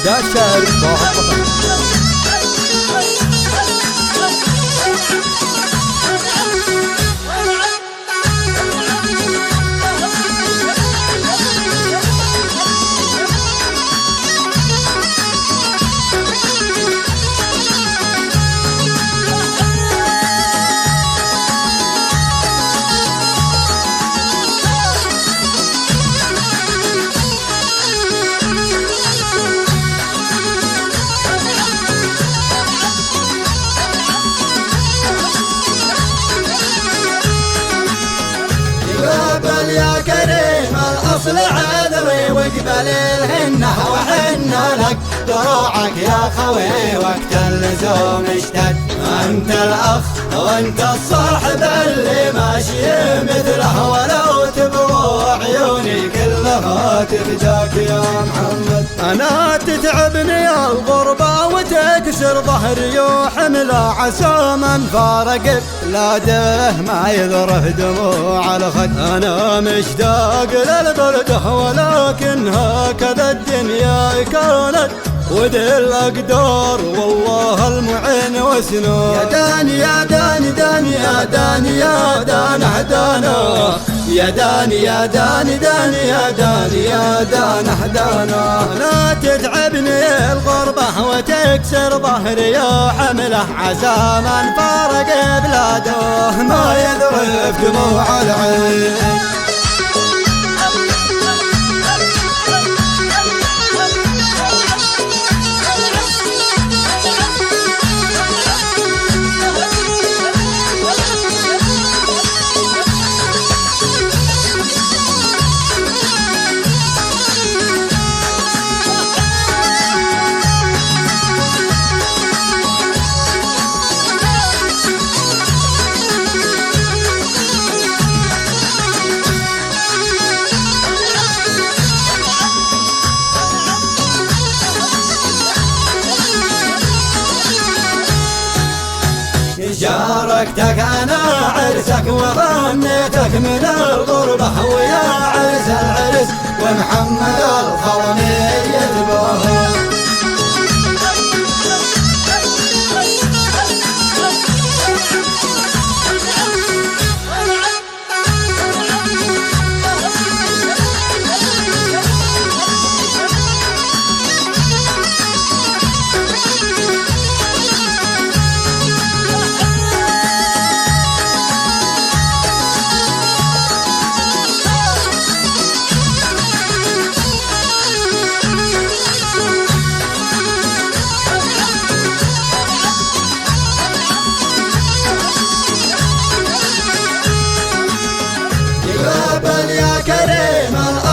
ده الشعر طه. يا كريم الأصل عذري واقبل الهنة وحنا لك دروعك يا خوي وقت اللزوم اشتد. أنت الأخ وأنت الصاحب اللي ماشي مثله ولو تبغوا عيوني كلها تفداك يا محمد. أنا تتعبني الغربة وتكسر ظهري وحمله عسى من فارق بلاده ما يذره دموع الخد. أنا مشتاق للبلده ولكن هكذا الدنيا كانت وذي الأقدار والله المعين وسنون. يا داني يا داني داني يا داني يا دانه دانا يا داني يا داني داني يا داني يا دانه دانا. لا تتعبني الغربة وتكسر ظهري يا حمله عسى من فارق بلاده ما يذرف دموع العين. شاركتك أنا عرسك وغنيتك من الغربة ويا عرس العرس ومحمد الخوني يتبوه.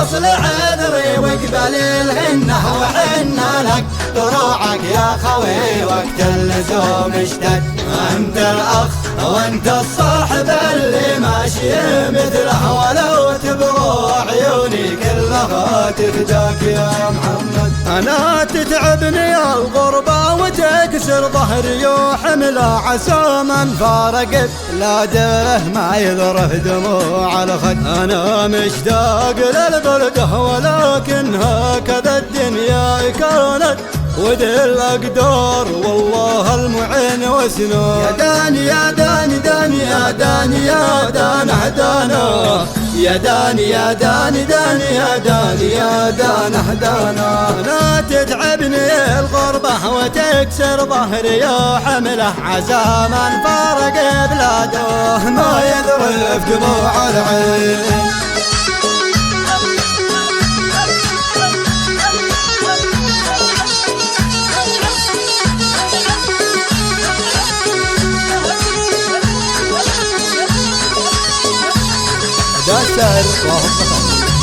الأصل عذري واقبل الهنة وحنا لك دروعك يا خوي وقت اللزوم اشتد. أنت الأخ وأنت الصاحب اللي ماشي مثله ولو تبغوا عيوني كلها تفداك يا محمد. أنا تتعبني الغربة وتكسر ظهري وحمله عسى من فارق بلاده ما يذره دموع الخد. أنا مشتاق للبلده ولكن هكذا الدنيا كانت وذي الأقدار والله المعين وسنون. يا داني يا داني داني يا داني يا دانه دانا يا داني يا داني داني يا داني يا دانه دانا. لا تتعبني الغربة وتكسر ظهري يا حمله عسى من فارق بلاده ما يذرف دموع العين. ده الشعر طه.